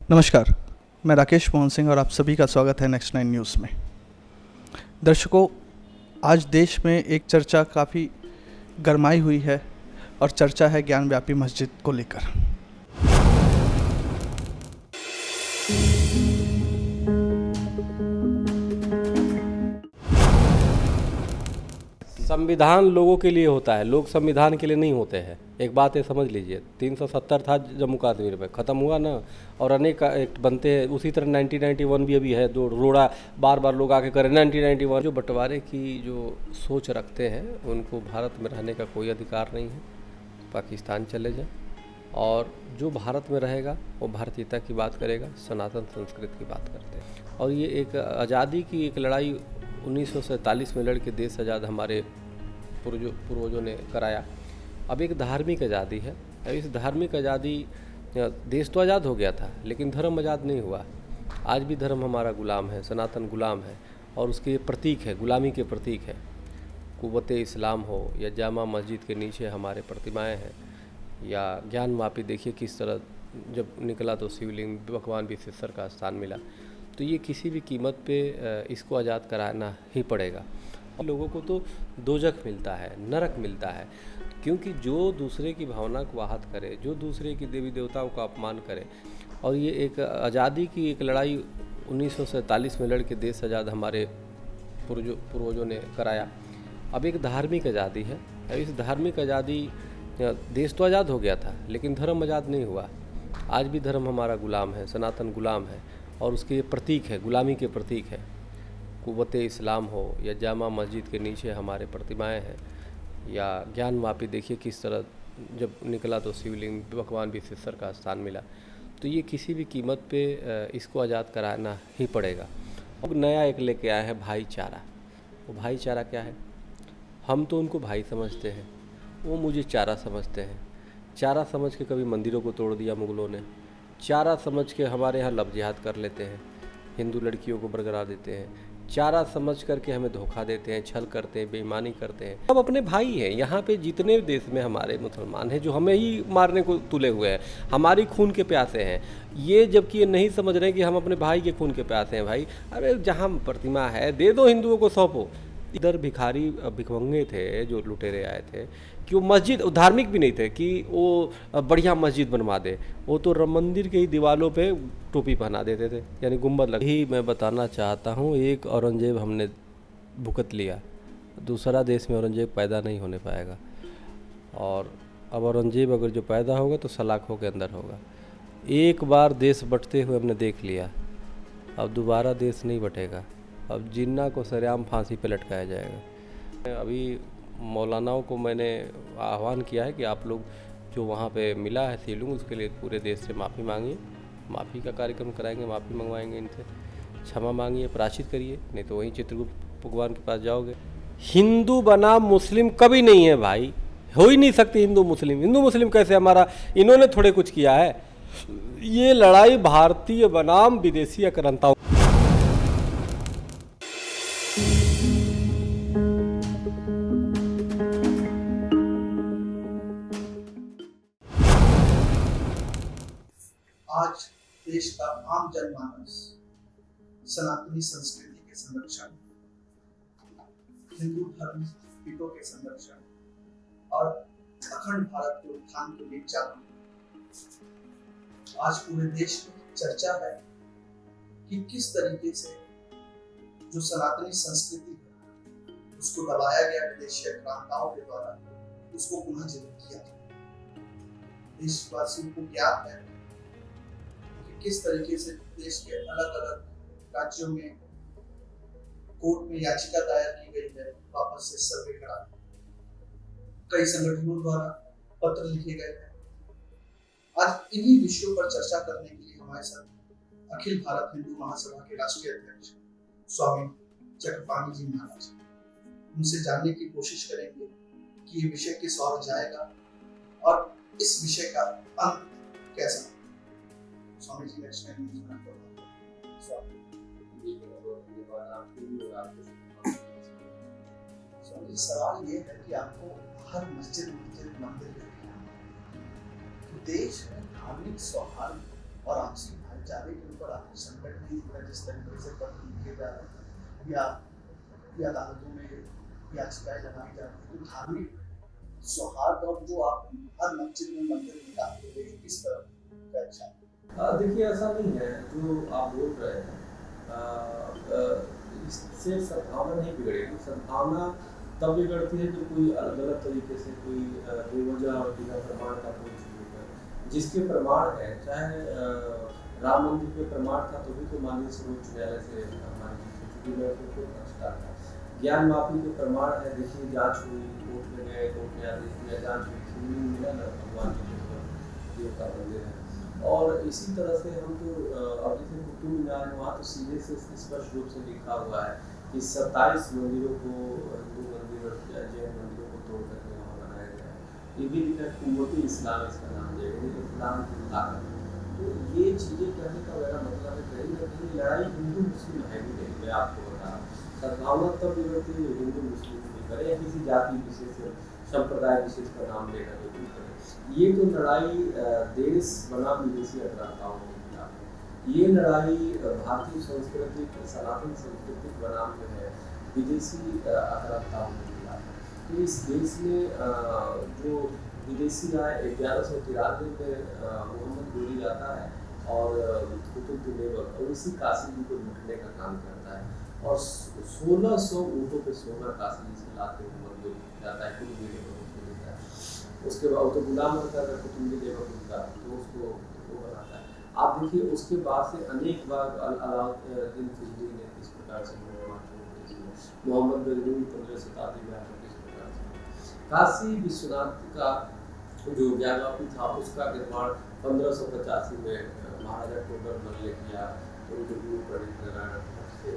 नमस्कार, मैं राकेश मोहन सिंह और आप सभी का स्वागत है नेक्स्ट 9 न्यूज़ में। दर्शकों, आज देश में एक चर्चा काफ़ी गरमाई हुई है और चर्चा है ज्ञानव्यापी मस्जिद को लेकर। संविधान लोगों के लिए होता है, लोग संविधान के लिए नहीं होते हैं। एक बात ये समझ लीजिए, 370 था जम्मू कश्मीर में, ख़त्म हुआ ना, और अनेक एक्ट बनते हैं। उसी तरह 1991 भी अभी है, जो रोड़ा बार बार लोग आके करें 1991। जो बंटवारे की जो सोच रखते हैं उनको भारत में रहने का कोई अधिकार नहीं है, पाकिस्तान चले जाए। और जो भारत में रहेगा वो भारतीयता की बात करेगा, सनातन संस्कृति की बात करते हैं। और ये एक आज़ादी की एक लड़ाई 1947 में लड़ के देश आज़ाद हमारे पूर्वजों ने कराया। अब एक धार्मिक आज़ादी है। अब इस धार्मिक आज़ादी, देश तो आज़ाद हो गया था लेकिन धर्म आज़ाद नहीं हुआ। आज भी धर्म हमारा गुलाम है, सनातन गुलाम है, और उसके प्रतीक है, गुलामी के प्रतीक है। कुव्वते इस्लाम हो या जामा मस्जिद के नीचे हमारे प्रतिमाएं हैं, या ज्ञानवापी देखिए किस तरह जब निकला तो शिवलिंग भगवान विश्वेश्वर का स्थान मिला। तो ये किसी भी कीमत पे इसको आज़ाद कराना ही पड़ेगा। लोगों को तो दोजख मिलता है, नरक मिलता है, क्योंकि जो दूसरे की भावना को आहत करे, जो दूसरे की देवी देवताओं का अपमान करे। और ये एक आज़ादी की एक लड़ाई 1947 में लड़ के देश आज़ाद हमारे पूर्वजों ने कराया। अब एक धार्मिक आज़ादी है। अब इस धार्मिक आज़ादी, देश तो आज़ाद हो गया था लेकिन धर्म आज़ाद नहीं हुआ। आज भी धर्म हमारा गुलाम है, सनातन गुलाम है, और उसके प्रतीक है, गुलामी के प्रतीक है। कुव्वते इस्लाम हो या जामा मस्जिद के नीचे हमारे प्रतिमाएं हैं, या ज्ञानवापी देखिए किस तरह जब निकला तो शिवलिंग भगवान विश्वेश्वर का स्थान मिला। तो ये किसी भी कीमत पे इसको आज़ाद कराना ही पड़ेगा। अब नया एक लेके आया है भाईचारा। वो भाईचारा क्या है? हम तो उनको भाई समझते हैं, वो मुझे चारा समझते हैं। चारा समझ के कभी मंदिरों को तोड़ दिया मुग़लों ने, चारा समझ के हमारे यहाँ लव जिहाद कर लेते हैं, हिंदू लड़कियों को बरकरार देते हैं, चारा समझ करके हमें धोखा देते हैं, छल करते हैं, बेईमानी करते हैं। सब अपने भाई हैं। यहाँ पे जितने देश में हमारे मुसलमान हैं जो हमें ही मारने को तुले हुए हैं, हमारी खून के प्यासे हैं, ये जबकि ये नहीं समझ रहे कि हम अपने भाई के खून के प्यासे हैं। भाई, अरे जहाँ प्रतिमा है दे दो, हिंदुओं को सौंपो। इधर भिखारी भिखमंगे थे जो लुटेरे आए थे कि वो मस्जिद, धार्मिक भी नहीं थे कि वो बढ़िया मस्जिद बनवा दे, वो तो राम मंदिर के ही दीवारों पे टोपी पहना देते थे, यानी गुंबद लग ही। मैं बताना चाहता हूँ, एक औरंगजेब हमने भुगत लिया, दूसरा देश में औरंगजेब पैदा नहीं होने पाएगा। और अब औरंगजेब अगर जो पैदा होगा तो सलाखों के अंदर होगा। एक बार देश बंटते हुए हमने देख लिया, अब दोबारा देश नहीं बटेगा। अब जिन्ना को सरेआम फांसी पे लटकाया जाएगा। अभी मौलानाओं को मैंने आह्वान किया है कि आप लोग जो वहाँ पे मिला है शिवलिंग, उसके लिए पूरे देश से माफ़ी मांगिए। माफ़ी का कार्यक्रम कराएंगे, माफ़ी मंगवाएंगे इनसे, क्षमा मांगिए, प्रायश्चित करिए, नहीं तो वहीं चित्रगुप्त भगवान के पास जाओगे। हिंदू बनाम मुस्लिम कभी नहीं है भाई, हो ही नहीं सकती हिंदू मुस्लिम। हिंदू मुस्लिम कैसे? हमारा इन्होंने थोड़े कुछ किया है। ये लड़ाई भारतीय बनाम विदेशी आक्रांताओं। आज देश का आम जनमानस सनातनी संस्कृति के संरक्षण, हिंदू धर्म पीठों के संरक्षण और अखंड भारत के उत्थान के लिए जागरूक। आज पूरे देश में चर्चा है कि किस तरीके से जो सनातनी संस्कृति है उसको दबाया गया विदेशी आक्रांताओं के द्वारा, उसको पुनः जीवित किया। देशवासियों को ज्ञात है किस तरीके से देश के अलग अलग राज्यों में कोर्ट में याचिका दायर की गई है वापस से सर्वे कराने। कई संगठनों द्वारा पत्र लिखे गए हैं। आज इन्हीं विषयों पर चर्चा करने के लिए हमारे साथ अखिल भारत हिंदू महासभा के राष्ट्रीय अध्यक्ष स्वामी चक्रपाणी जी महाराज। उनसे जानने की कोशिश करेंगे कि ये विषय किस ओर जाएगा और इस विषय का अंत कैसा। स्वामी जी नेक्स्ट टाइम स्वामी जी, सवाल ये है कि आपको हर मस्जिद मंदिर तो देश में धार्मिक सौहार्द और आपसी जाने के ऊपर आपको संकट नहीं दिख रहा जिस तरीके से पत्र लिखे जा रहे हैं या अदालतों में याचिकाएं लगाई जा रही है, तो धार्मिक सौहार्द और जो आप हर मस्जिद में मंदिर में डालते हुए किस तरह का अच्छा देखिए ऐसा नहीं है जो आप बोल रहे हैं। इससे सद्भावना नहीं बिगड़ेगी। सद्भावना तब बिगड़ती है जब कोई गलत तरीके से कोई बेवजह और बिना प्रमाण का कोई चीज़ है। जिसके प्रमाण है, चाहे राम मंदिर के प्रमाण था तो भी तो माननीय सर्वोच्च न्यायालय से मान्य चूंकि मैं उसमें कोई पक्षकार था। ज्ञान माफी के प्रमाण है, देखिए जांच हुई, कोर्ट में गए, कोर्ट ने आदेश दिया, जांच हुई, मिला ना भगवान जी के देव का मंदिर है। और इसी तरह से हम तो अब जैसे कुतुब मीनार है, वहाँ तो सीधे से स्पष्ट रूप से लिखा हुआ है कि 27 मंदिरों को, हिंदू मंदिर और जैन मंदिरों को तोड़ करके वहाँ बनाया गया है। ये भी लिखा है कुव्वत इस्लाम, इसका नाम दिया गया, इस्लाम की ताकत। तो ये चीज़ें कहने का मेरा मतलब है कहीं ना कहीं लड़ाई हिंदू मुस्लिम है भी नहीं। मैं आपको बता रहा हूँ, सद्भावना तब बिगड़ती है हिंदू मुस्लिम की करे या किसी जाति विशेष संप्रदाय विशेष का नाम लेकर के कुछ करे। ये तो लड़ाई देश बनाम विदेशी आक्रांताओं के खिलाफ है। ये लड़ाई भारतीय संस्कृति, सनातन संस्कृति बनाम जो है विदेशी आक्रांताओं के खिलाफ है। तो इस देश में जो विदेशी आए 1193 में मोहम्मद गोरी आता है और कुतुब और इसी काशी जी को लूटने का काम करता है और 1600 ऊँटों पे सोना काशी जी से लाते मोहम्मद गोरी जाता है, कुछ वीडियो पर उसको देता है। उसके बाद तो गुलाम होता है कुतुब का, तो उसको वो बनाता है। आप देखिए उसके बाद से अनेक बार अलाउद्दीन खिलजी ने किस प्रकार से मोहम्मद गजनवी 15 शताब्दी में आकर किस प्रकार से काशी विश्वनाथ का जो ज्ञानवापी था उसका निर्माण 1585 में महाराजा टोडरमल ने किया। उनके गुरु पंडित नारायण से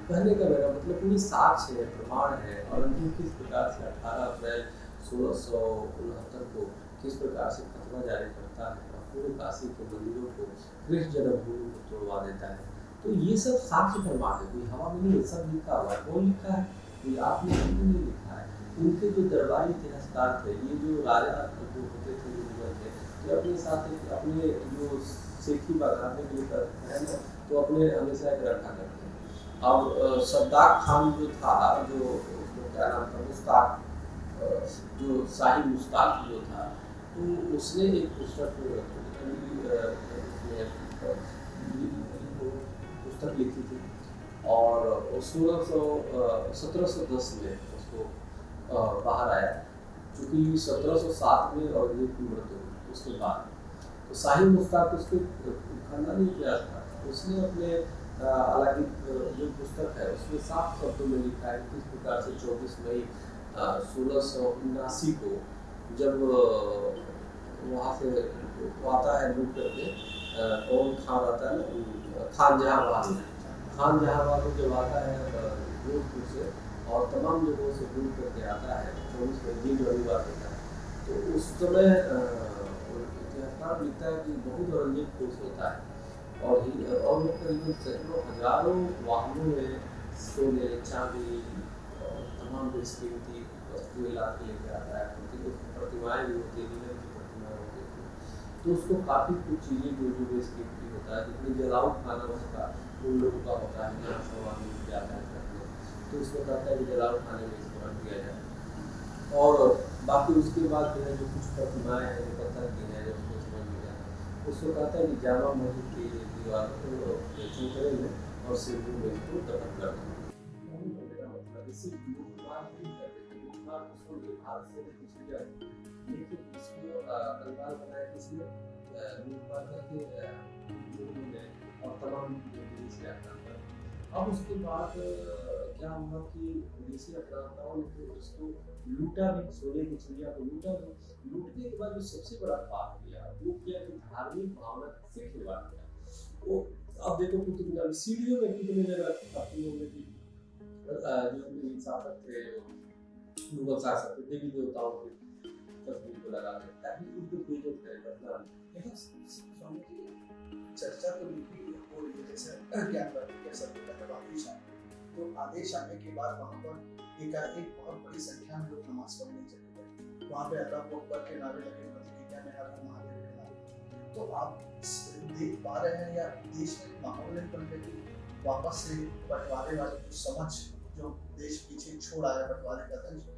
कहने का मेरा मतलब पूरी साक्ष्य है, प्रमाण है और अंतिम किस प्रकार से 18 अप्रैल 1669 को किस प्रकार से फतवा जारी करता है और पूरे काशी के मंदिरों को, कृष्ण जन्मभूमि को तोड़वा देता है। तो ये सब साक्ष्य प्रमाण है, कोई हवा में नहीं, सब लिखा हुआ है। कौन लिखा है? कोई आपने नहीं लिखा है। उनके जो दरबारी इतिहासकार थे, ये जो राजा जो होते थे, जो मुगल थे, तो अपने साथ अपने जो सेठी बगाने के लिए करते हैं ना, तो अपने हमेशा एक रखा करते हैं। अब सद्दाक खान जो था, जो क्या नाम था, मुश्ताक, जो शाही मुश्ताक जो था, तो उसने एक पुस्तक पुस्तक लिखी थी और 1710 में उसको बाहर आया, क्योंकि 1707 में औरंगजेब की मृत्यु हुई उसके बाद। तो शाही मुश्ताक उसके खानदानी इतिहास था, उसने अपने हालांकि जो पुस्तक है उसमें साफ शब्दों में लिखा है किस प्रकार से 24 मई 1679 को जब वहाँ से आता है लूट करके, कौन खान आता है ना, खान जहांबाद जब आता है जोधपुर से और तमाम जगहों से लूट करके आता है, 24 मई दिन रविवार होता है। तो उस समय इतिहासकार लिखता है कि बहुत औरंगजेब खुश होता है और लोग करीबन सैकड़ों हजारों वाहनों में सोने चांदी और तमाम बेशकीमती वस्तुएं ला के लेके आता है। प्रतिमाएं भी होती है, नीलम की प्रतिमाएं होती थी, तो उसको काफ़ी कुछ चीज़ें जो बेशकीमती होता है, जितनी जलाऊ खाना उसका उन लोगों का होता है जहाँ सब आदमी जाता है करने, तो उसको कहता है कि जलाऊ खाने में इसको रख दिया जाए। और बाकी उसके बाद जो है जो कुछ प्रतिमाएं हैं जो पत्थर की हैं, जो उसको समझ में जाता है, उसको कहता है कि जामा मस्जिद की दीवार को चौतरे में और सिरपुर में इसको दफन कर दो। इसी भारत से पूछी जाए, लेकिन इसको परिवार बनाया किसने? लूटपाट करके और तमाम विदेशी आक्रांता। अब उसके बाद क्या हुआ कि विदेशी आक्रांताओं ने तो इसको लूटा भी, सोने की चिड़िया को लूटा भी। लूटने के बाद जो सबसे बड़ा पाप किया वो किया कि धार्मिक भावना से खिलवाड़ किया। वो अब देखो कुतुब मीनार सीढ़ियों में कितने जगह अपनी लोगों की जो शासक थे, मुगल शासक थे, देवी देवताओं की तस्वीर को लगा दें ताकि उनको बेइज्जत करे बदनाम। लेकिन स्वामी जी चर्चा तो लिखी हो रही है, जैसे ज्ञान कैसा आदेश आए, तो आदेश आने के बाद वहाँ पर एक बहुत बड़ी संख्या में लोग नमाज पढ़ने चले गए। वहाँ पे अल्लाह अकबर के नारे लगे, प्रतिज्ञा में हर महादेव के नारे। तो आप देख पा रहे हैं या देश में माहौल नहीं बन रही वापस से बंटवारे वाली जो समझ जो देश पीछे छोड़ आया बंटवारे का दंश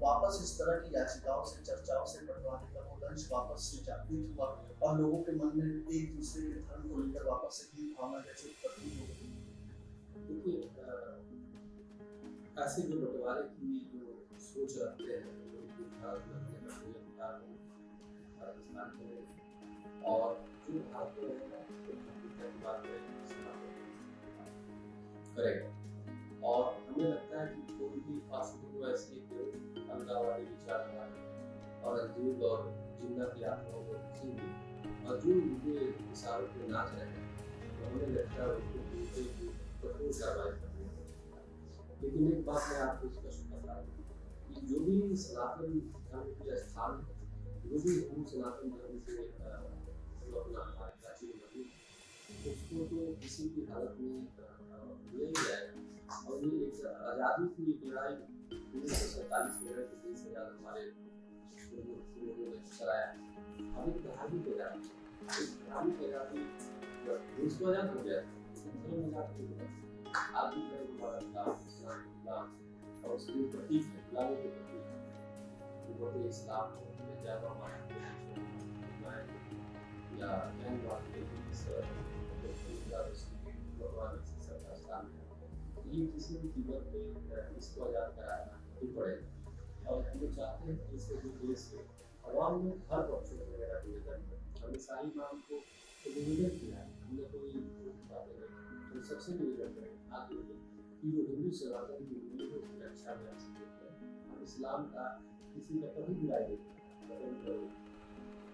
वापस इस तरह की याचिकाओं से चर्चाओं से बंटवारे का वो दंश वापस से जागृत हुआ और लोगों के मन में एक दूसरे के धर्म को लेकर वापस से की भावना जैसे उत्पत्ति हो गई। देखिए ऐसे जो बंटवारे की जो सोच रखते हैं और जो भारत में रहेगा करेगा और हमें लगता है कि कोई भी फासिल को ऐसी अलगाववादी विचारधारा और अंधुर और जिंदा की आत्माओं को खींची और जो उनके इशारों पे नाच रहे हैं तो हमें लगता है उनको कठोर कार्रवाई करनी है। लेकिन एक बात मैं आपको स्पष्ट बता दूं कि जो भी सनातन धर्म के स्थान है जो भी हम सनातन धर्म से अपना हमारे प्राचीन धर्म उसको तो किसी भी हालत में नहीं जाएगा और ये एक आज़ादी की एक लड़ाई 1947 में के 20,000 हमारे लोगों ने कराया। अब एक धार्मिक आज़ादी देश को आज़ाद हो गया धर्म आज़ाद हो गया आप भी धर्म इस्लाम और उसके प्रतीक है गुलामी के प्रतीक है इस्लाम या ज्ञानवाद के ये किसी भी कीमत पे इसको आज़ाद कराना ही पड़ेगा और हम लोग चाहते हैं कि इसके जो देश के आवाम में हर पक्षों में मेरा निवेदन है हमने सारी मांग को निवेदन किया है हमने कोई बातें नहीं तो सबसे निवेदन करें आगे कि जो हिंदू सनातन की मूल्यों की रक्षा में आप सकते हैं हम इस्लाम का किसी का कभी बुराई नहीं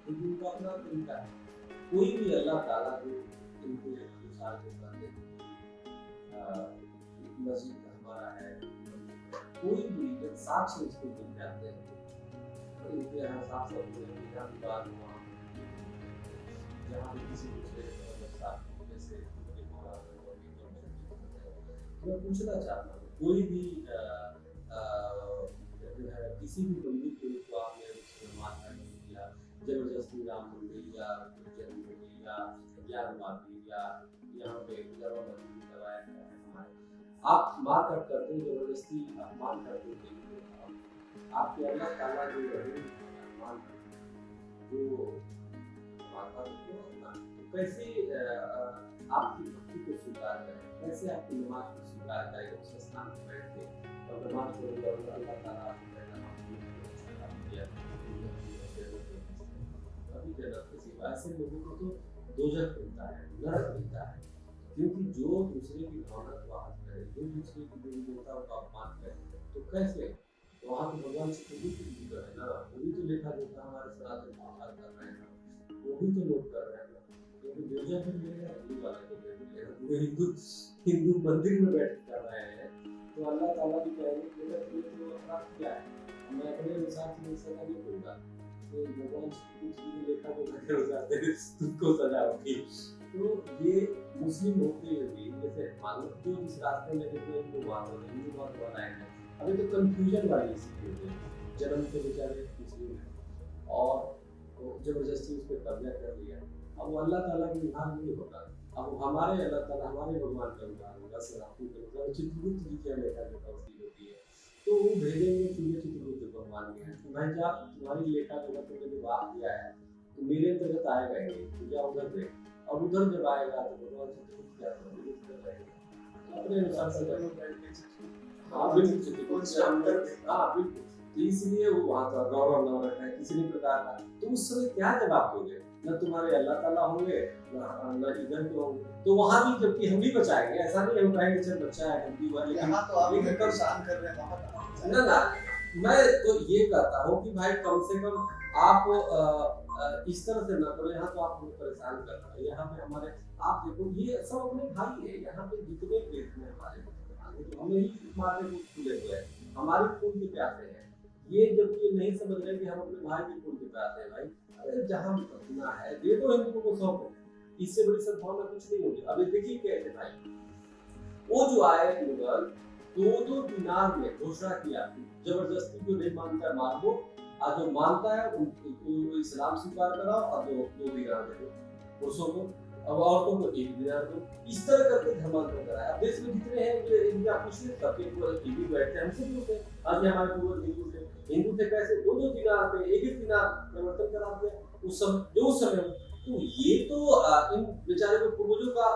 क्योंकि उनका अपना तरीका है कोई भी अल्लाह ताला जो इनको अनुसार को करते हैं मस्जिद हमारा है कोई भी जब साक्ष्य उसको मिल जाते हैं तो इनके यहाँ साक्ष्य होते हैं जहाँ विवाद हुआ जहाँ भी किसी दूसरे जैसे मैं पूछना चाहता हूँ कोई भी जो है किसी भी मंदिर को आपने मार या जबरदस्ती राम मंदिर या जन्मभूमि या ज्ञानवादी या यहाँ पे जगह मंदिर करवाया गया है आप मार काट करते हैं जबरदस्ती अपमान करते हैं आपके अल्लाह ताला जो मान जो कैसे आपकी भक्ति को स्वीकार करें कैसे आपकी नमाज को स्वीकार करें उस स्थान पर बैठ के और नमाज पढ़ेगा और अल्लाह ताला आपको अभी जन्नत के सिवा ऐसे लोगों को तो दोजख मिलता है नरक मिलता है क्योंकि जो दूसरे की भावना को आहत करे जो दूसरे की देवताओं का अपमान करे तो कैसे वहाँ तो भगवान श्री कृष्ण जी है ना वो भी तो लेखा जोखा हमारे सनातन को आहार कर रहे हैं वो भी तो नोट कर रहे हैं क्योंकि दोजख में मिलेगा हिंदू वाले को मिलेगा पूरे हिंदू मंदिर में बैठ कर रहे हैं तो अल्लाह ताला भी कहेंगे कि मेरा तो अपराध क्या है मैं अपने अनुसार से सजा नहीं दूंगा तो भगवान श्री कृष्ण जी लेखा जोखा के अनुसार तुमको सजा होगी तो ये मुस्लिम होते हुए भी जैसे मानो जो जिस रास्ते में देखो हिंदू बात बनाएंगे अभी तो कंफ्यूजन वाली स्थिति है जन्म से बेचारे मुस्लिम है और जबरदस्ती उस पर कब्जा कर लिया अब अल्लाह ताला के विधान नहीं होता अब हमारे अल्लाह ताला हमारे भगवान का विधान होगा सराफी का विधान चित्रगुप्त जी की लेखा जो तौसील होती है तो वो भेजेंगे सीधे चित्रगुप्त भगवान के भाई जा तुम्हारी लेखा जो तुमने जो बात किया है तो मेरे अंतर्गत आएगा ही पूजा उधर पे और उधर जब आएगा तो भगवान चित्रगुप्त क्या करेगा अपने अनुसार से हाँ बिल्कुल तो इसलिए वो वहाँ का गौरव न रखा है किसी भी प्रकार का तो उस समय क्या जवाब दोगे न तुम्हारे अल्लाह ताला होंगे न इधर के होंगे तो वहाँ भी जबकि हम भी बचाएंगे ऐसा नहीं हम कहेंगे चल बच्चा है हम भी वाले यहाँ तो आप परेशान कर रहे हैं वहाँ ना ना मैं तो ये कहता हूँ कि भाई कम से कम आप इस तरह से ना करो यहाँ तो आप हमें परेशान कर रहे हैं यहाँ पे हमारे आप देखो ये सब अपने भाई है यहाँ पे जितने देश में हमारे हमें ही मारने को खुले हुए हैं हमारे खून के प्यासे हैं ये जब ये नहीं समझ रहे कि हम अपने भाई के खून के प्यासे हैं भाई अरे जहाँ अपना है दे दो हिंदुओं को सौंप इससे बड़ी सद्भावना कुछ नहीं होगी अभी देखिए कैसे भाई वो जो आए मुगल 2 दिनार में घोषणा किया जबरदस्ती जो नहीं मानता है मार दो और जो मानता है उनको इस्लाम स्वीकार कराओ और जो 2 दिनार दे दो पुरुषों को, अब औरतों को 1 दिनार दो। इस तरह करके धर्मांतरण कराया। अब देश में जितने हैं इनके आप पूछिए, सबके पूर्वज हिंदू बैठते हैं, हमसे पूछते हैं आज ये हमारे पूर्वज हिंदू थे कैसे 2-2 दिनार पे 1-1 दिनार परिवर्तन करा दिया उस समय। तो ये तो इन बेचारे को पूर्वजों का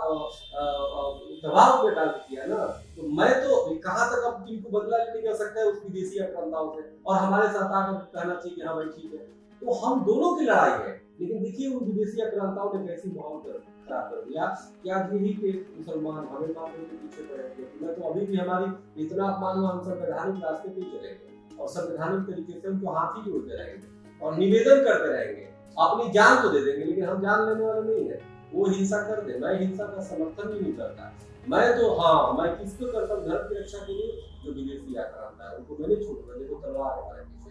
दबाव में डाल दिया ना। तो मैं तो कहाँ तक अब इनको बदला लेने जा सकता है उस विदेशी आक्रांताओं से, और हमारे साथ आकर कहना चाहिए कि हाँ भाई ठीक है। तो हम दोनों की लड़ाई है, लेकिन देखिए उन विदेशी आक्रांताओं ने कैसी माहौल खराब कर दिया। क्या यही के मुसलमान हमें मारने के पीछे पड़े थे? मैं तो अभी भी हमारी इतना अपमान हुआ, हम संवैधानिक रास्ते पे चलेंगे और संवैधानिक तरीके से उनको हाथ ही जोड़ते रहेंगे और निवेदन करते रहेंगे, अपनी जान तो दे देंगे, लेकिन हम जान लेने वाले नहीं है। वो हिंसा कर दे, मैं हिंसा का समर्थन भी नहीं करता। मैं तो हाँ, मैं किसको करता हूँ धर्म की रक्षा के लिए, जो विदेशी आक्रांता है उनको मैंने छोड़ूंगा। देखो तलवार है हमारे पीछे,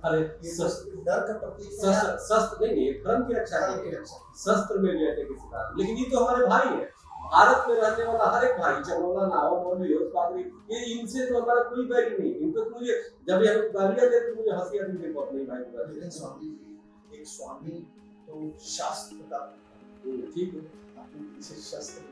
अरे डर का प्रतीक शस्त्र नहीं है, धर्म की रक्षा के लिए शस्त्र में लेने की सिखा। लेकिन ये तो हमारे भाई है, भारत में रहने वाला हर एक भाई, चमोला नाव मौलवी और पादरी, ये इनसे तो हमारा कोई बैरी नहीं। इनको तो मुझे जब ये गालियां देते मुझे हंसी आती है, देखो अपने भाई को। लेकिन स्वामी जी, एक स्वामी तो शास्त्र का ठीक है, अपने पीछे शस्त्र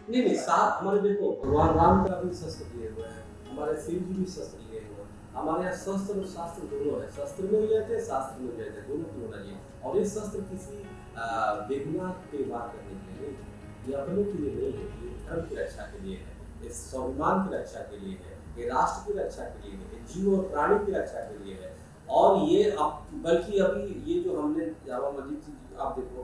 नहीं साथ हमारे देखो भगवान राम का भी शस्त्र लिए हुए हैं, हमारे शिव जी भी शस्त्र लिए हुए हैं। हमारे यहाँ शस्त्र और शास्त्र दोनों है, शस्त्र में भी रहते हैं शास्त्र में भी रहते हैं, दोनों की होना चाहिए। और ये शस्त्र किसी बेगुनाह पे वार करने के लिए नहीं, ये अपने के लिए नहीं है, ये धर्म की रक्षा के लिए है, ये स्वाभिमान की रक्षा के लिए है, ये राष्ट्र की रक्षा के लिए है, जीव और प्राणी की रक्षा के लिए है। और ये बल्कि अभी ये जो हमने जामा मस्जिद आप देखो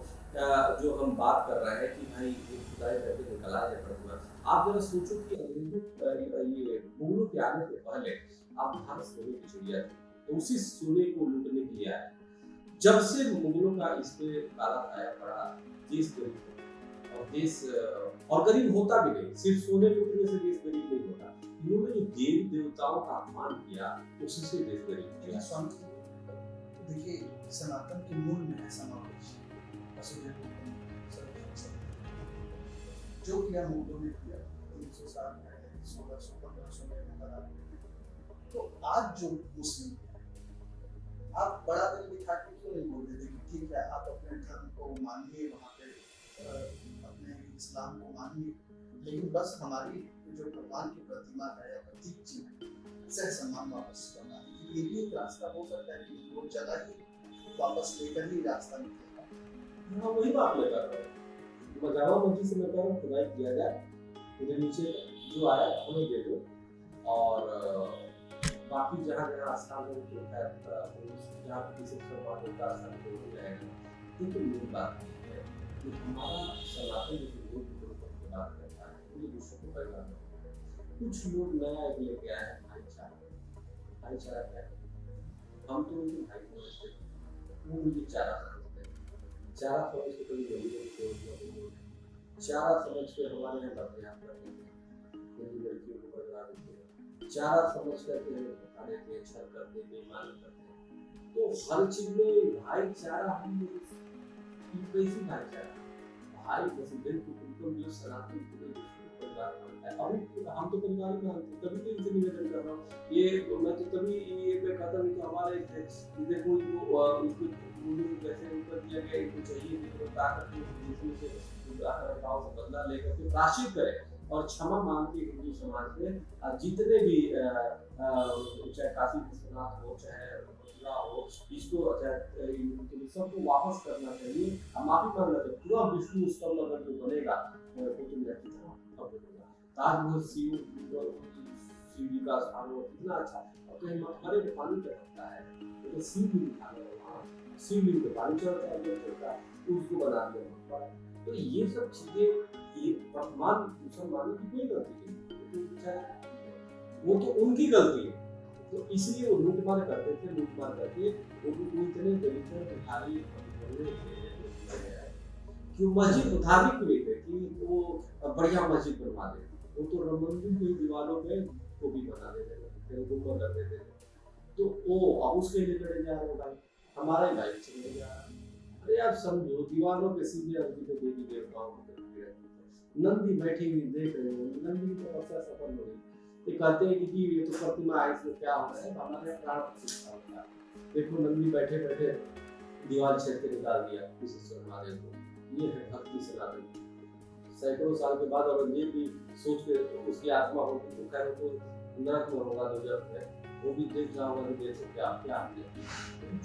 जो हम बात कर रहे हैं कि भाई ये खुदाई करके निकला है प्रतिमा, आप जरा सोचो कि ये मुगलों के आने से पहले आप भारत सोने की चिड़िया थी, तो उसी सोने को लूटने के लिए आए। जब से मुगलों का इस पे काला साया पड़ा, देश गरीब और देश और गरीब होता भी नहीं, सिर्फ सोने लूटने से देश गरीब नहीं होता। इन्होंने जो देवी देवताओं का अपमान किया उससे देश गरीब किया। स्वामी देखिए सनातन के मूल में है समावेश, जो किया मुगलों ने किया 300 साल पहले 1600-1500 में बना। तो आज जो मुस्लिम आप बड़ा दिल दिखा के क्यों नहीं बोल देते कि ठीक है आप अपने धर्म को मानिए, वहाँ पे अपने इस्लाम को मानिए, लेकिन बस हमारी जो भगवान की प्रतिमा है या प्रतीक चिन्ह सह सम्मान वापस करना, ये भी एक रास्ता हो सकता है कि वो जगह ही वापस लेकर ही रास्ता निकलेगा। हाँ वही बात मैं कर रहा हूँ, जामा मस्जिद से मैं कह रहा हूँ खुदाई किया जाए, मुझे नीचे जो आया हमें दे दो, और बाकी जहाँ जहाँ स्थान होता है जहाँ किसी सम्मान होता है स्थान हो जाएगा। ये तो मूल बात नहीं है कि हमारा सनातन जो मूल की बात करता है ये दूसरों को पैगाम है। कुछ लोग नया एक लेके आए हैं भाईचारा क्या है, हम तो उनके भाई समझते हैं, वो मुझे चारा समझते हैं, चारा समझ के कभी नहीं, चारा समझ के हमारे यहाँ बदलाव करते हैं, लड़कियों को बदला देते हैं, चारा समझ करके हमें धोखा देते हैं, छल करते हैं, बेईमानी करते हैं। तो हर चीज में भाईचारा हम कैसी भाईचारा भाई प्रेसिडेंट को बिल्कुल जो सनातन परिवार मानता है, अभी हम तो परिवार में मानते, तभी तो इनसे निवेदन कर रहा हूँ ये मैं तो तभी ये मैं कहता हूँ कि हमारे देखो इसको कैसे ऊपर दिया गया, इनको चाहिए कि ताकत जिसमें से आक्रांताओं से बदला लेकर के प्रायश्चित करें और क्षमा मांग के हिंदू समाज में जितने भी चाहे काशी विश्वनाथ हो चाहे मथुरा हो, इसको सबको वापस करना चाहिए, माफी मांगना चाहिए। पूरा विष्णु स्तंभ अगर जो बनेगा तो मेरा कितना ताजमहल शिव जी का स्थान हो कितना अच्छा, और कहीं मथुरे के पानी पे रखता है तो शिव जी दिखा रहे वहाँ शिवलिंग पे पानी चढ़ता है उसको बना दिया। तो ये सब चीजें ये वर्तमान मुसलमानों की कोई गलती नहीं, वो तो उनकी गलती है, तो इसलिए वो लूटमार करते थे, लूटमार करके वो इतने दरिद्र भिखारी कि मस्जिद धार्मिक नहीं थे कि वो बढ़िया मस्जिद बनवा दे, वो तो राम मंदिर की दीवारों पे वो भी बना देते थे, गुंबद कर देते थे। तो वो अब उसके लिए लड़े जा रहे भाई, हमारे भाई से लड़े जा रहे। अरे आप समझो दीवारों पे सीधे देवी देवताओं को नंदी बैठी हुई देख रहे हो, नंदी की तपस्या सफल हो गई। ये कहते हैं कि ये तो प्रतिमा है, इसमें क्या हो रहा है, हमारे प्राण प्रतिष्ठा होता है। देखो नंदी बैठे बैठे दीवार छेद के निकाल दिया विश्वेश्वर महादेव को, ये है भक्ति सनातन। सैकड़ों साल के बाद औरंगजेब भी सोच के उसकी आत्मा होगी तो खैर वो नरक में होगा, दोजख में, वो भी देख रहा होगा कि देख सकते आप क्या आपने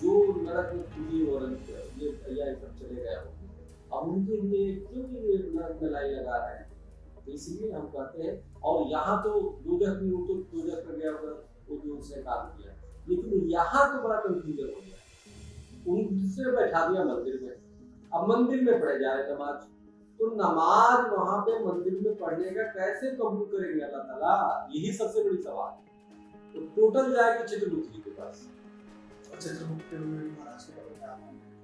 जो नरक में पूरी और ये भैया ये सब चले गए होंगे, अब उनके लिए क्यों ये नरक में लाई लगा रहे हैं? तो इसलिए हम कहते हैं, और यहाँ तो दोजख भी, वो तो दोजख में गया होगा, वो जो उसने काम किया, लेकिन यहाँ तो बड़ा कंफ्यूजन हो गया, उन दूसरे बैठा दिया मंदिर में। अब मंदिर में पढ़े जा रहे नमाज, तो नमाज वहां पे मंदिर में पढ़ने का कैसे कबूल करेंगे अल्लाह ताला? यही सबसे बड़ी सवाल है। तो टोटल जाएगा चित्रगुप्त जी के पास, और चित्रगुप्त के महाराज के बारे में आप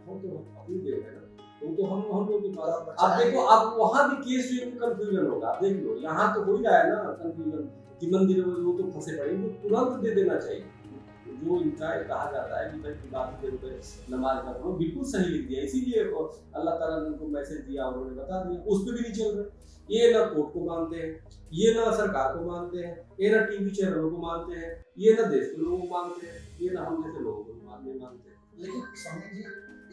हम तो अपनी देख रहे हैं, वो तो हम लोग के पास। बचा अब देखो, अब वहां भी केस जो कंफ्यूजन होगा, देख लो यहाँ तो हो ही रहा है ना कंफ्यूजन कि मंदिर में वो तो फंसे पड़े, तो तुरंत दे देना चाहिए। जो इनका कहा जाता है कि भाई इबादत के रूप में नमाज का पढ़ो, बिल्कुल सही लिख दिया, इसीलिए अल्लाह ताला ने उनको मैसेज दिया, उन्होंने बता दिया, उस पर भी नहीं चल रहे। ये ना कोर्ट को मानते हैं, ये ना सरकार को मानते हैं, ये ना टीवी चैनलों को मानते हैं, ये ना देश के लोगों को मानते हैं, ये ना हम जैसे लोगों को नहीं मानते। लेकिन स्वामी जी,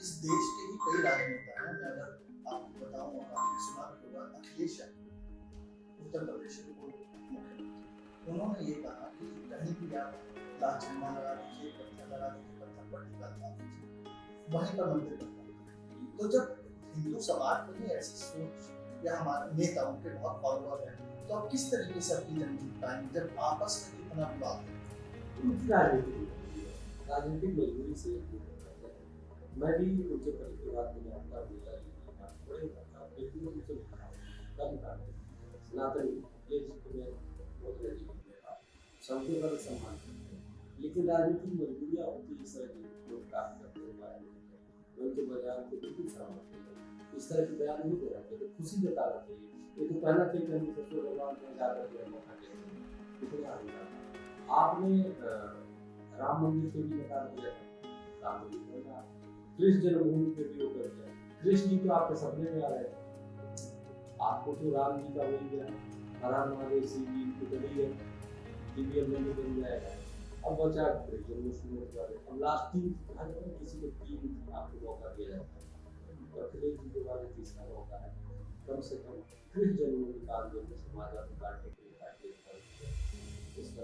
इस देश के ही कई राजनेता हैं, मैं अगर आपको बताऊं और आपने सुना भी होगा, अखिलेश यादव उत्तर प्रदेश के पूर्व मुख्यमंत्री, उन्होंने ये कहा कि कहीं भी आप लाल झंडा लगा दीजिए, पत्थर लगा दीजिए, पत्थर पर टीका लगा दीजिए, वहीं पर मंदिर बनता। तो जब हिंदू समाज में ही ऐसी सोच या हमारे नेता उनके बहुत फॉलोअर हैं, तो आप किस तरीके से अपनी जन जीत पाएंगे जब आपस में इतना विवाद है? राजनीतिक मजबूरी से मैं भी उनके परिवार में आपका सनातन ये बहुत सबके बड़े सम्मान, लेकिन राजनीतिक मजबूरियाँ होती है, इस तरह के लोग काम करते हैं, उनके बयान को बिल्कुल सहमत है, इस तरह के बयान नहीं देना चाहिए, खुशी जताना चाहिए। ये तो कहना चाहिए कि हम सबको भगवान को याद रखें, मौका दें, कितना अधिकार। आपने राम मंदिर के भी बता दिया, राम मंदिर का कृष्ण जन्मभूमि पे भी वो कर दिया। कृष्ण जी तो आपके सपने में आ रहे थे, आपको तो राम जी का मिल गया, राम महादेव सिंह जी की गली है, टीवीएम में बन जाएगा। अब बचा कृष्ण जन्मोत्सव वाले, अब लास्ट 3 किसी को 3 आपको मौका दिया जाता है, अखिलेश जी के बाद तीसरा मौका है, कम से कम कृष्ण जन्मभूमि का आंदोलन समाज में काटने के लिए इसका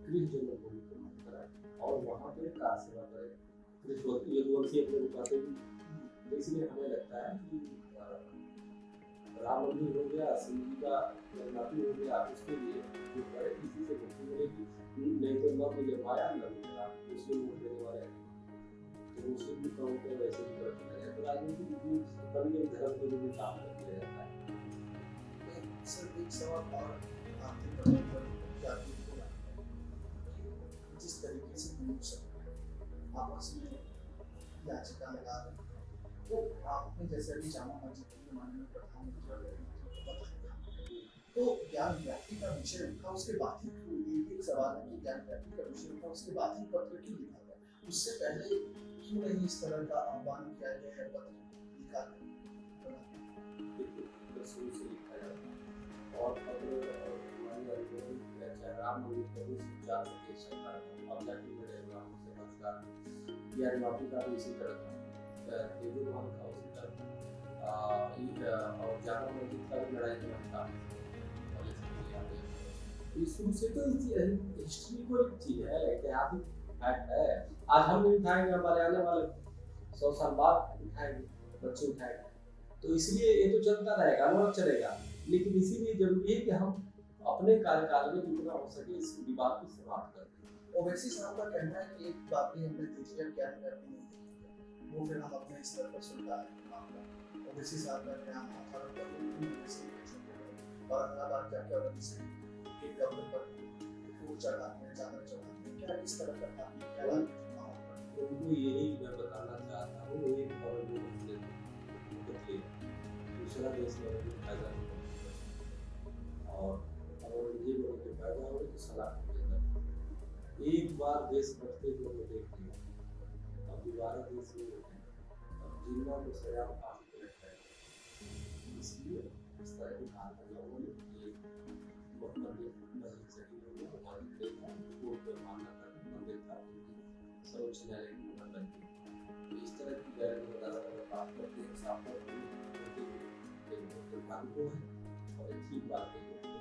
कृष्ण जन्मभूमि को मत कराए और वहाँ पे कार सेवा करें। यदुवंशी अपने बताते हैं, इसलिए हमें लगता है कि राम मंदिर हो गया, शिव जी का जन्मभूमि हो गया, उसके लिए जो करे किसी से मुक्ति मिलेगी, नहीं तो न मिले माया न मिले राम, मुस्लिम वोट देने वाले हैं तो मुस्लिम भी कम होते हैं, वैसे भी करते हैं, तो राजनीति भी कभी धर्म के लिए काम करते रहता है। सिर्फ एक सवाल और आखिरी करने पर जिस तरीके से हिंदू सब आपस में याचिका लगा रहे हैं, तो आपने जैसे अभी जामा मस्जिद के माननीय प्रधानमंत्री बताया, तो ज्ञान व्याप्ति का विषय उठा, उसके बाद ही एक सवाल है कि ज्ञान व्याप्ति का विषय उठा, उसके बाद ही पत्र क्यों लिखा गया? उससे पहले क्यों नहीं इस तरह का आह्वान किया गया है, पत्र लिखा गया? और राम मंदिर को भी सुचार के सरकार अब जाके बड़े राम से नमस्कार या माफी का भी इसी तरह था, देवी मान का उसी तरह और जामा मस्जिद का भी लड़ाई का था, और इस शुरू से तो हिस्ट्री को एक चीज है, ऐतिहासिक फैक्ट है। आज हम नहीं उठाएंगे, हमारे आने वाले 100 साल बाद उठाएंगे, बच्चे उठाएंगे, तो इसलिए ये तो चलता रहेगा, अनवरत चलेगा। लेकिन इसीलिए जरूरी है कि हम अपने कार्यकाल में जितना हो सके इस विवाद को समाप्त कर दें। ओवैसी साहब का कहना है कि एक बात भी हमने देखी है, क्या वो फिर हम अपने स्तर पर सुनता है मामला। ओवैसी साहब का क्या माथा रखता है और अल्लाहबाद जाके ओवैसी के कब्र पर फूल चढ़ाते हैं, चादर चढ़ाते हैं, क्या इस तरह का काम क्या उनको यही मैं बताना चाहता हूँ, एक और दूसरा देश में फायदा और ये लोगों के फायदा हो तो सलाह एक बार देश बढ़ते हुए हमें देख लिया, अब दोबारा देश में अब जिंदा को सयाम काफी लगता है, इसलिए इस तरह की बात लोगों ने बहुत मंदिर मस्जिद से हमारे कोर्ट में मानना था, मंदिर था सर्वोच्च न्यायालय की इस तरह की गैर बात करते हैं साफ तौर पे दुर्भाग्य है और एक ठीक बात है कि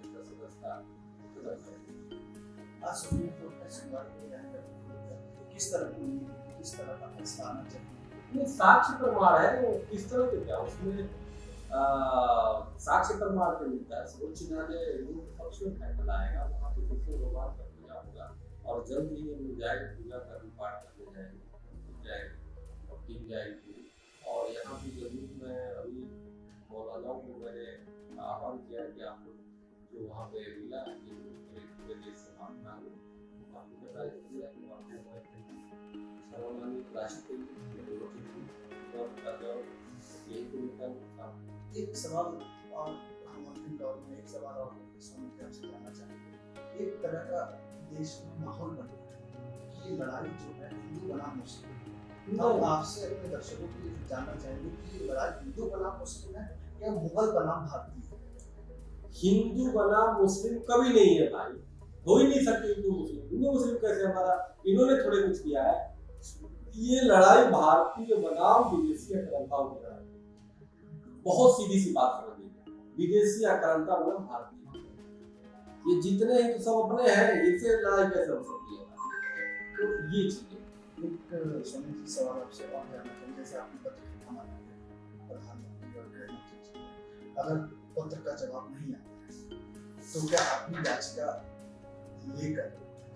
सदस्यता खत्म करेंगे। आज सुप्रीम कोर्ट ने सुनवाई के लिए किस तरह की किस तरह का फैसला आना चाहिए? ये साक्ष्य प्रमाण है, वो किस तरह के क्या उसमें साक्ष्य प्रमाण पे मिलता है। सर्वोच्च न्यायालय हिंदू के पक्ष में फैसला आएगा, वहाँ पे देखिए भगवान का पूजा होगा और जल्द ही मिल जाएगा, पूजा का भी पाठ करने जाएंगे टीम जाएगी। और यहाँ भी जरूर मैं अभी मौलानाओं को मैंने आह्वान किया कि आप जो वहाँ पे मिला पूरे देश से मांगना आपको पता है कि सर्वमान्य राशि के लिए यही तो मिलता है। एक सवाल और हम अंतिम दौर में एक सवाल और स्वामी जी आपसे जानना चाहेंगे। एक तरह का देश में माहौल बन गया है कि ये लड़ाई जो है हिंदू बनाम मुस्लिम, हम आपसे अपने दर्शकों के लिए जानना चाहेंगे कि ये लड़ाई हिंदू बनाम मुस्लिम है या मुगल बनाम भारतीय? हिंदू बनाम मुस्लिम कभी नहीं है भाई, हो ही नहीं सकती हिंदू मुस्लिम कैसे हमारा, इन्होंने थोड़े कुछ किया है। ये लड़ाई भारतीय बनाम विदेशी आक्रांताओं की लड़ाई, बहुत सीधी सी बात समझ लीजिए, विदेशी आक्रांता बनाम भारतीय, ये जितने हैं तो सब अपने हैं, इनसे लड़ाई कैसे हो सकती है? तो ये चीजें एक स्वामी जी सवाल आपसे और जानना चाहेंगे, जैसे आपने पत्र लिखा माना प्रधानमंत्री और गृह मंत्री जी, अगर पत्र का जवाब नहीं आता है तो क्या अपनी याचिका लेकर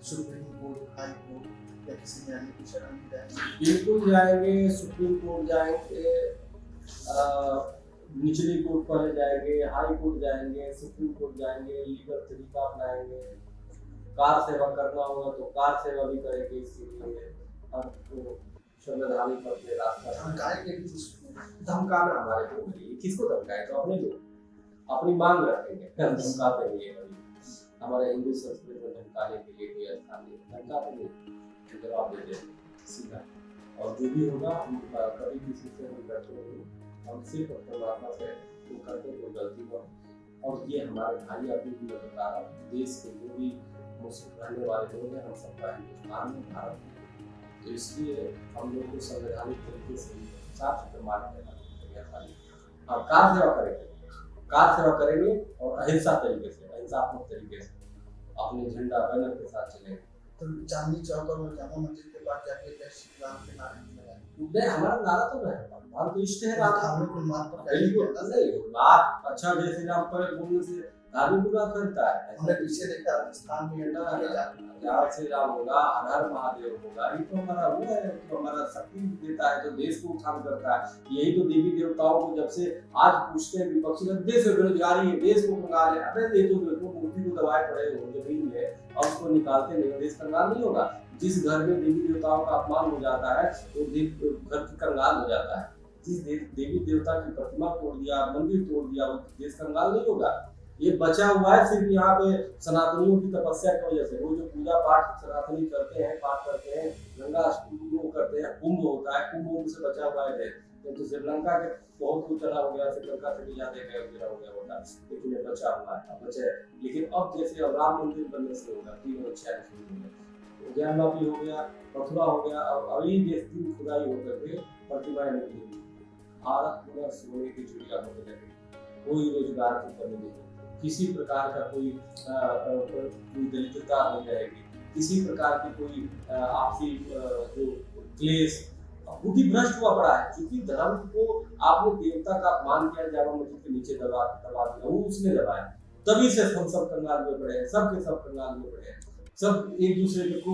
सुप्रीम कोर्ट, हाई कोर्ट या किसी न्यायालय की शरण में जाएंगे? बिल्कुल जाएंगे, सुप्रीम कोर्ट जाएंगे, निचली कोर्ट पर जाएंगे, हाई कोर्ट जाएंगे, सुप्रीम कोर्ट जाएंगे, लीगल तरीका अपनाएंगे। कार सेवा करना होगा तो कार सेवा भी करेंगे, इसके लिए अब तो संवैधानिक अपने रास्ता धमकाएंगे भी उसमें? धमकाना हमारे को नहीं, किसको धमकाए? तो अपने लोग अपनी मांग रखेंगे, धमकाते नहीं है। हमारे हिंदू संस्कृति में धमकाने के लिए कोई स्थान नहीं, धमकाते नहीं, जवाब दे दें सीधा। और जो भी होगा हम कभी किसी से हम करते नहीं, हम सिर्फ परमात्मा से वो करते कोई गलती हो। और ये हमारे भाई अभी भी बता रहा देश के जो भी मुस्लिम रहने वाले लोग हैं, हम सबका हिंदुस्तान में भारत में, तो इसलिए हम लोग को संवैधानिक तरीके से साफ प्रमाण करना और कार सेवा करेंगे, कार सेवा करेंगे और अहिंसा तरीके से, अहिंसात्मक तरीके से अपने झंडा बैनर के साथ चलेंगे। तो चांदनी चौक और जामा मस्जिद के पास जाके जय श्री राम के नारे नहीं लगाएंगे? नहीं, हमारा नारा तो नहीं है, हमारा तो इष्ट है राम। धार्मिक उन्माद पर बिल्कुल नहीं, बात अच्छा जय श्री राम पर बोलने से धार्मिक उन्माद करता है। हमने पीछे देखा राजस्थान में जय श्री राम होगा, हर हर महादेव होगा, ये तो हमारा वो है, तो हमारा शक्ति देता है, जो देश को उत्थान करता है। यही तो देवी देवताओं को जब से आज पूछते हैं विपक्षी लोग, देश में बेरोजगारी है, देश को कंगाल है, अबे ये तो देखो मूर्ति को दबाए पड़े हो जमीन में और उसको निकालते नहीं, देश कंगाल नहीं होगा। जिस घर में देवी देवताओं का अपमान हो जाता है वो घर की कंगाल हो जाता है। जिस देवी देवता की प्रतिमा तोड़ दिया, मंदिर तोड़ दिया, वो देश कंगाल नहीं होगा। ये बचा हुआ है सिर्फ यहाँ पे सनातनियों की तपस्या की वजह से। वो जो पूजा पाठ सनातनी करते हैं, पाठ करते हैं, गंगा करते हैं, कुंभ होता है, कुंभ से बचा हुआ है। तो श्रीलंका के बहुत कुछ चला हो गया, श्रीलंका से भी ज्यादा हो गया होता, लेकिन ये बचा हुआ है, बचे। लेकिन अब जैसे अब राम मंदिर बनने से होगा 346 में, उज्जैन हो गया, मथुरा हो गया, अब अभी जिस दिन खुदाई होकर के प्रतिमाएं निकलेंगी, भारत पूरा सोने की चिड़िया होने लगे, कोई रोजगार की कमी नहीं, किसी प्रकार का कोई दरिद्रता नहीं रहेगी, किसी प्रकार की कोई आपसी जो क्लेश, बुद्धि भ्रष्ट हुआ पड़ा है। क्योंकि धर्म को आपने देवता का अपमान किया, जामा मस्जिद के नीचे दबा दिया, वो उसने दबाया, तभी से हम सब कंगाल में पड़े हैं, सबके सब कंगाल में पड़े हैं, सब एक दूसरे को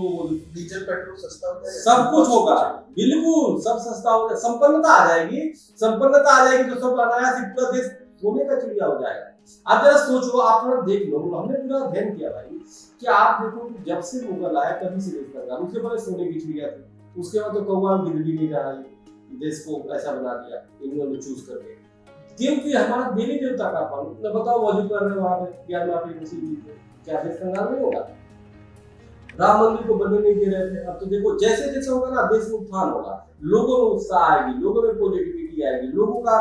डीजल पेट्रोल सस्ता हो जाएगा, सब कुछ होगा, बिल्कुल सब सस्ता हो जाएगा, संपन्नता आ जाएगी, संपन्नता आ जाएगी तो सब अनायास ही पूरा देश सोने का चिड़िया हो जाएगा। आप जरा सोचो, आप थोड़ा देख लो, हमने पूरा अध्ययन किया भाई कि आप देखो जब से मुगल आए तभी से देश कंगाल, उसके पहले सोने की चिड़िया थी, उसके बाद तो कौवा गिर भी नहीं रहा, देश को ऐसा बना दिया इन्होंने चूज करके, क्योंकि हमारा देवी देवता का अपमान। बताओ वजू कर रहे वहां पे 11वीं मुसीबत में, क्या देश कंगाल नहीं होगा? राम मंदिर को बनने नहीं दे रहे थे, अब तो देखो जैसे जैसे होगा ना देश में उत्थान होगा, लोगों में उत्साह आएगी, लोगों में पॉजिटिविटी आएगी, लोगों का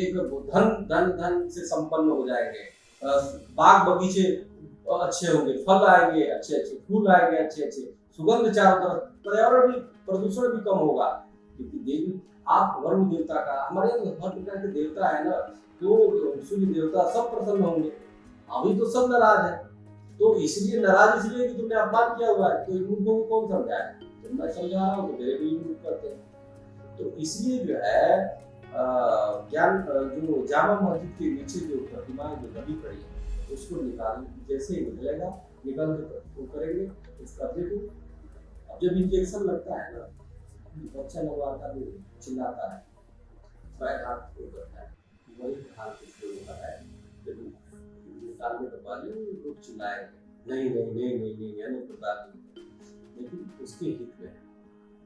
एक धन से संपन्न हो जाएंगे, बाग बगीचे अच्छे होंगे, फल आएंगे अच्छे अच्छे, फूल आएंगे अच्छे अच्छे, सुगंध चारों तरफ, पर्यावरण भी, प्रदूषण भी कम होगा, क्योंकि देवी आप वरुण देवता का, हमारे यहाँ तो हर प्रकार के देवता है ना, तो सूर्य देवता सब प्रसन्न होंगे। अभी तो सब नाराज है, तो इसलिए नाराज इसलिए कि तुमने अपमान किया हुआ है, तो इन मुद्दों को कौन समझाए? तो मैं समझा रहा हूँ, तो मेरे भी यूज करते हैं। तो इसलिए जो है ज्ञान जो जामा मस्जिद के नीचे जो प्रतिमा जो दबी पड़ी है, उसको निकाल, जैसे ही निकलेगा निकल के वो करेंगे इस कब्जे को। अब जब इंजेक्शन लगता है ना, बच्चा लगवाता है, चिल्लाता है, पैर हाथ वो करता है, वही हाल कुछ होता है। जब निकालने के बाद लोग चिल्लाएंगे, नहीं नहीं नहीं नहीं नहीं अनेक प्रकार की, लेकिन उसके हित में,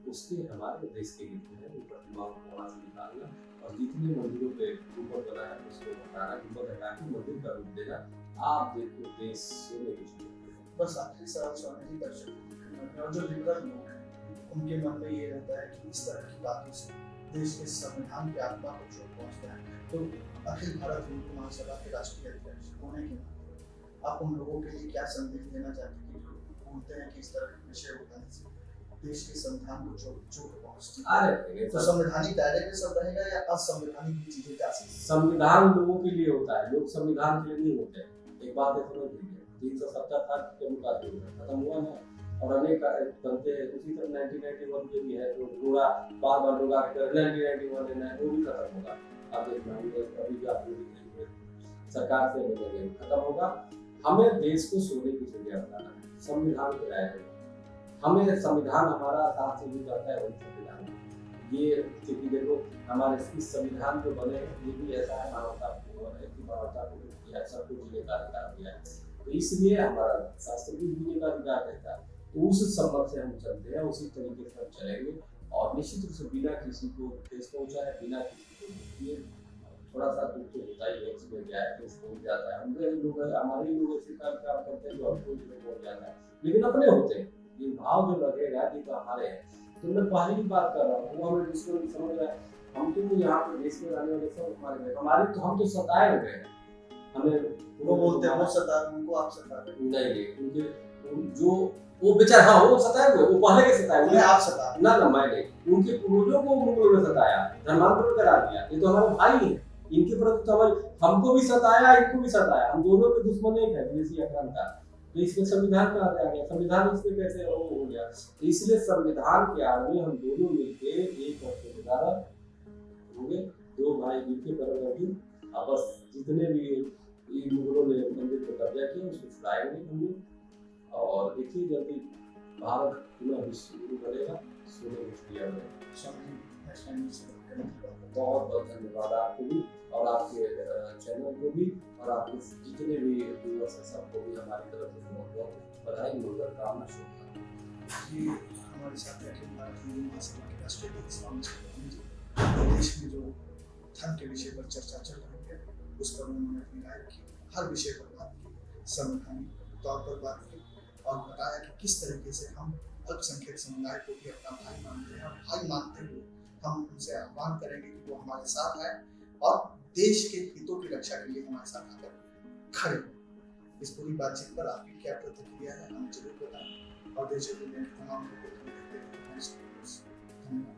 उसके हमारे देश के हित में वो प्रतिमाओं को वहाँ से निकालना, और जितने मंदिरों पे ऊपर बना है उसको हटाना, ऊपर हटा के मंदिर का रूप देना। आप देखो देश सोने की चीज़। बस आखिरी सवाल स्वामी जी, दर्शक और जो लिबरल लोग हैं उनके मन में ये रहता है कि इस तरह की बातों से देश के संविधान की आत्मा को चोट पहुंचता है। तो अखिल भारत हिंदू महासभा के राष्ट्रीय अध्यक्ष होने के नाते आप उन लोगों के लिए क्या संदेश देना चाहते हैं जो बोलते हैं कि इस तरह के विषय उठाने से देश के संविधान को चोट पहुंचती है? अरे तो संवैधानिक दायरे में सब रहेगा या असंवैधानिक भी चीजें जा सकती हैं? संविधान लोगों के लिए होता है, लोग संविधान के लिए नहीं होते। एक बात है समझ लीजिए, 370 था जम्मू कश्मीर में खत्म हुआ ना, और अनेक बनते हैं। उसी तरह 1991 जो भी है, जो रोड़ा बार बार लोग आके 1991 है वो भी खत्म होगा। अब देखना अभी भी आप सरकार से मिलेंगे, खत्म होगा। हमें देश को सोने की चिड़िया बनाना है, संविधान के दायरे में। हमें संविधान हमारा साथ से भी करता है, वही संविधान ये, क्योंकि देखो हमारे इस संविधान जो बने ये भी ऐसा है, मानवता को कि मानवता को किया, सबको जीने का अधिकार दिया है, तो इसलिए हमारा शास्त्र भी जीने का अधिकार रहता है। तो उस संबंध से हम चलते हैं, उसी तरीके से हम चलेंगे, और निश्चित रूप से बिना किसी को ठेस पहुंचा है, बिना किसी को थोड़ा सा दुख तो होता ही है, इसमें क्या है ठेस पहुंच जाता है। हमारे ही लोग ऐसे काम करते हैं जो हमको पहुंच जाता है, लेकिन अपने होते हैं, ये भाव जो लगेगा कि तो हमारे हैं। तो मैं पहली ही बात कर रहा हूँ, वो हमें दूसरों को समझ रहा है। हम तो यहाँ पे देश में रहने वाले सब हमारे तो हम तो सताए हुए हैं। हमें वो बोलते हैं वो सता, उनको आप सता नहीं, उनके जो वो बेचारे, हाँ वो सताए हुए, वो पहले के सताए हुए, आप सता ना मैंने उनके पूर्वजों को मुगलों ने सताया, धर्मांतरण करा दिया। ये तो हमारे भाई हैं, इनके प्रति तो हमको भी सताया, इनको भी सताया, हम दोनों के दुश्मन एक है, विदेशी आक्रांता। तो इसमें संविधान कहाँ आ गया? संविधान इसमें कैसे हो गया? तो इसलिए संविधान के आड़ में हम दोनों मिलके एक होंगे, दो भाई मिलके करेंगे, आपस जितने भी मुगलों ने मंदिर पर कब्जा किया उसको छुड़ाएंगे हम लोग। और देखिए जल्दी भारत पुनः विश्व गुरु बनेगा, सोने में बहुत बहुत धन्यवाद आपको भी, और आपके चैनल को भी, और आपके जितने भी व्यूअर्स हैं सबको भी हमारी तरफ से बहुत बहुत बधाई, मंगल कामना, शुभकामनाएं। ये हमारे साथ अखिल भारत हिंदू महासभा के राष्ट्रीय अध्यक्ष देश में जो धर्म के विषय पर चर्चा चल रही है उस पर उन्होंने अपनी राय की, हर विषय पर बात की, संवैधानिक तौर पर बात की, और बताया कि किस तरीके से हम अल्पसंख्यक समुदाय को भी अपना भाई मानते हैं, और भाई मानते हुए हम उनसे आह्वान करेंगे कि वो हमारे साथ आए और देश के हितों की रक्षा के लिए हमारे साथ आकर खड़े हों। इस पूरी बातचीत पर आपकी क्या प्रतिक्रिया है हमें जरूर बताएं, और देश के तमाम लोगों को धन्यवाद।